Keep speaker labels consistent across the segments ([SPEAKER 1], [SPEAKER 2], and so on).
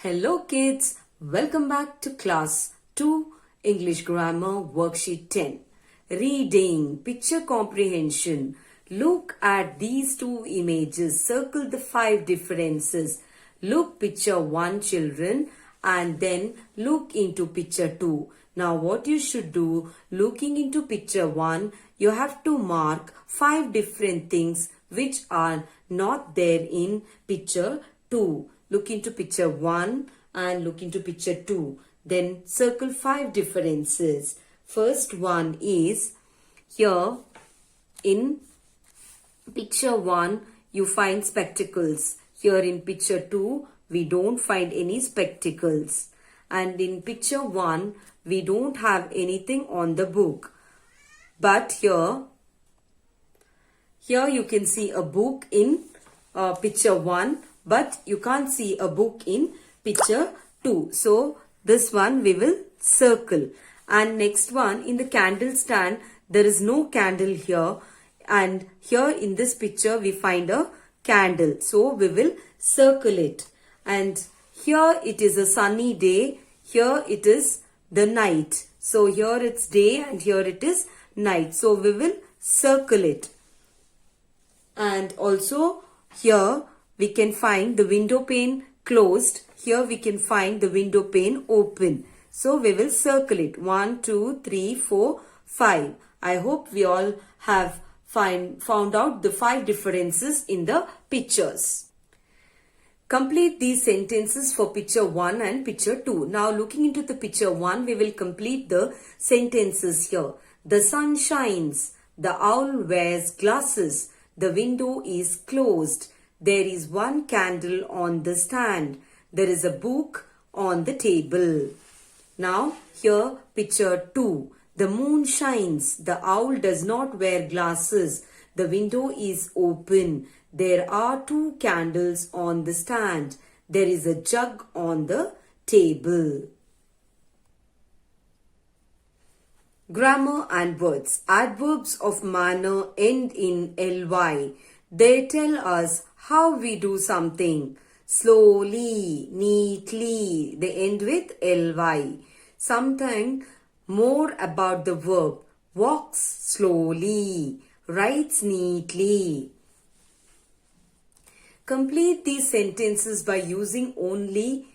[SPEAKER 1] Hello kids, welcome back to class 2 English Grammar Worksheet 10. Reading, picture comprehension. Look at these two images. Circle the 5 differences. Look picture 1 children and then look into picture 2. Now what you should do, looking into picture 1, you have to mark 5 different things which are not there in picture 2. Look into picture 1 and look into picture 2. Then circle 5 differences. First one is here in picture 1 you find spectacles. Here in picture 2 we don't find any spectacles. And in picture 1 we don't have anything on the book. But here you can see a book in picture 1. But you can't see a book in picture 2. So this one we will circle. And next one, in the candle stand, there is no candle here. And here in this picture we find a candle. So we will circle it. And here it is a sunny day. Here it is the night. So here it's day and here it is night. So we will circle it. And also here we can find the window pane closed. Here we can find the window pane open. So we will circle it. 1, 2, 3, 4, 5. I hope we all have found out the 5 differences in the pictures. Complete these sentences for picture 1 and picture 2. Now looking into the picture 1, we will complete the sentences here. The sun shines. The owl wears glasses. The window is closed. There is one candle on the stand. There is a book on the table. Now here picture 2. The moon shines. The owl does not wear glasses. The window is open. There are 2 candles on the stand. There is a jug on the table. Grammar and words. Adverbs of manner end in ly. They tell us how we do something. Slowly, neatly, they end with ly. Something more about the verb. Walks slowly, writes neatly. Complete these sentences by using only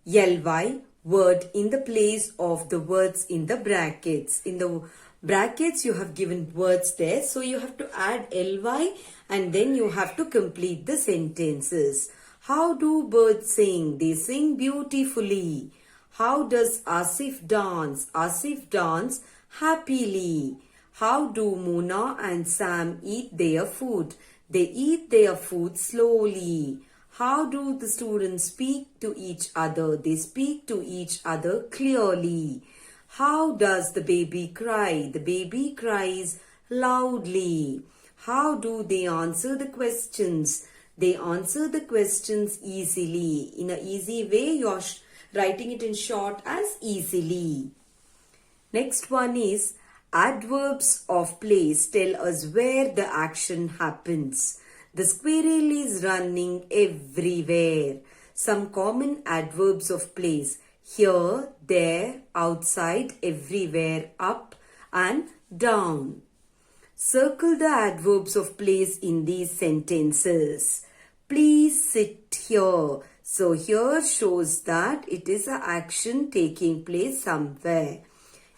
[SPEAKER 1] ly word in the place of the words in the brackets. In the brackets you have given words there, so you have to add ly and then you have to complete the sentences. How do birds sing? They sing beautifully. How does Asif dance? Asif dance happily. How do Mona and Sam eat their food? They eat their food slowly. How do the students speak to each other? They speak to each other clearly. How does the baby cry? The baby cries loudly. How do they answer the questions? They answer the questions easily. In an easy way, you are writing it in short as easily. Next one is adverbs of place tell us where the action happens. The squirrel is running everywhere. Some common adverbs of place. Here, there, outside, everywhere, up and down. Circle the adverbs of place in these sentences. Please sit here. So here shows that it is an action taking place somewhere.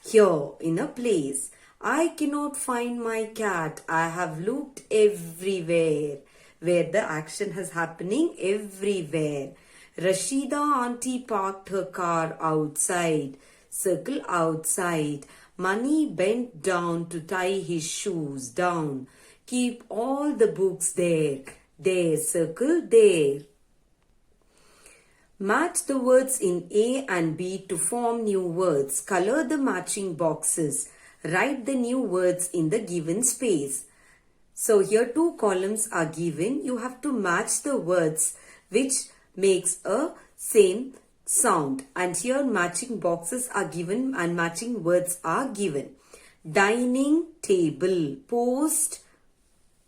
[SPEAKER 1] Here, in a place. I cannot find my cat. I have looked everywhere. Where the action is happening everywhere. Rashida auntie parked her car outside. Circle outside. Mani bent down to tie his shoes down. Keep all the books there. There, circle there. Match the words in A and B to form new words. Color the matching boxes. Write the new words in the given space. So here 2 columns are given. You have to match the words which makes a same sound. And here matching boxes are given and matching words are given. Dining table. Post.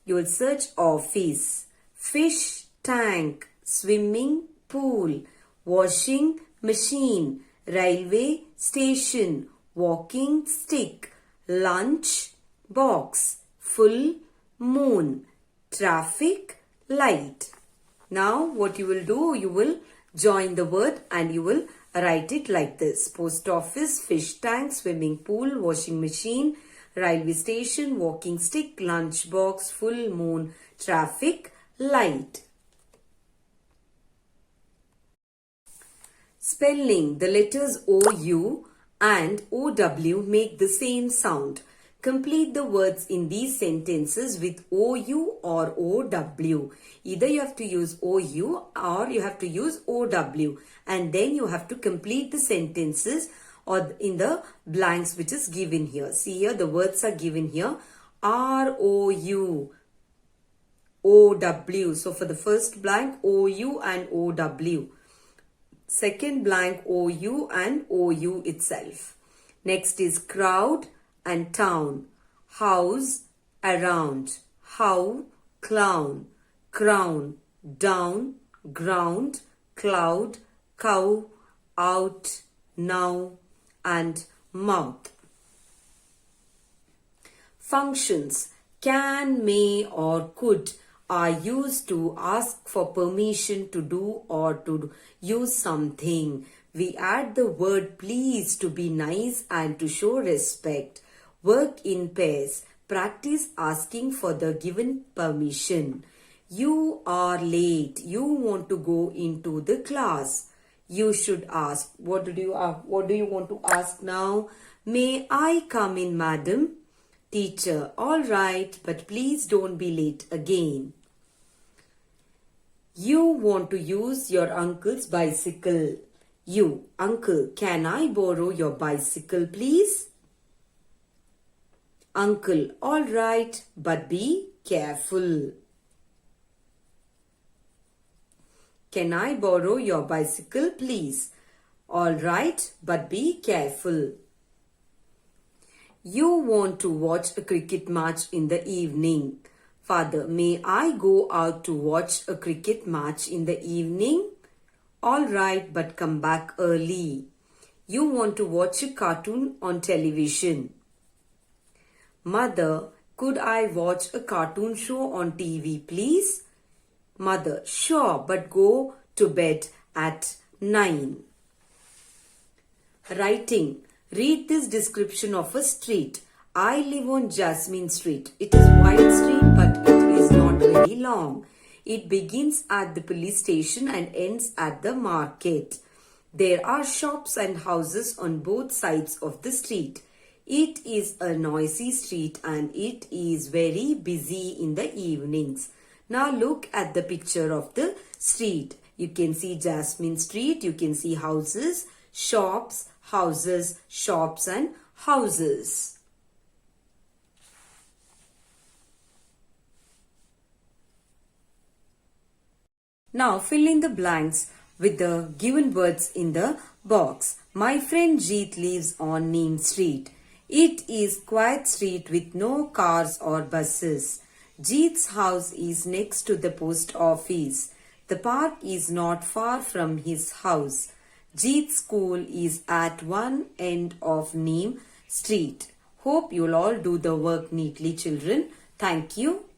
[SPEAKER 1] You will search office. Fish tank. Swimming pool. washing machine, railway station, walking stick, lunch box, full moon, traffic light. Now what you will do, you will join the word and you will write it like this. Post office, fish tank, swimming pool, washing machine, railway station, walking stick, lunch box, full moon, traffic light. Spelling. The letters OU and OW make the same sound. Complete the words in these sentences with OU or OW. Either you have to use OU or you have to use OW, and then you have to complete the sentences or in the blanks which is given here. See here, the words are given here. ROU, OW. So for the first blank, OU and OW. Second blank, OU and OU itself. Next is crowd and town. House, around. How, clown. Crown, down. Ground, cloud. Cow, out. Now, and mouth. Functions. Can, may, or could are used to ask for permission to do or to use something. We add the word please to be nice and to show respect. Work in pairs. Practice asking for the given permission. You are late. You want to go into the class. You should ask. What do you want to ask now? May I come in, madam? Teacher, all right, but please don't be late again. You want to use your uncle's bicycle. You, uncle, can I borrow your bicycle, please? Uncle, all right, but be careful. Can I borrow your bicycle, please? All right, but be careful. You want to watch a cricket match in the evening. Father, may I go out to watch a cricket match in the evening? All right, but come back early. You want to watch a cartoon on television. Mother, could I watch a cartoon show on TV, please? Mother, sure, but go to bed at 9. Writing. Read this description of a street. I live on Jasmine Street. It is wide street, but it is not very long. It begins at the police station and ends at the market. There are shops and houses on both sides of the street. It is a noisy street and it is very busy in the evenings. Now look at the picture of the street. You can see Jasmine Street. You can see houses, shops, houses, shops and houses. Now fill in the blanks with the given words in the box. My friend Jeet lives on Neem Street. It is quiet street with no cars or buses. Jeet's house is next to the post office. The park is not far from his house. Jeet's school is at one end of Neem Street. Hope you'll all do the work neatly, children. Thank you.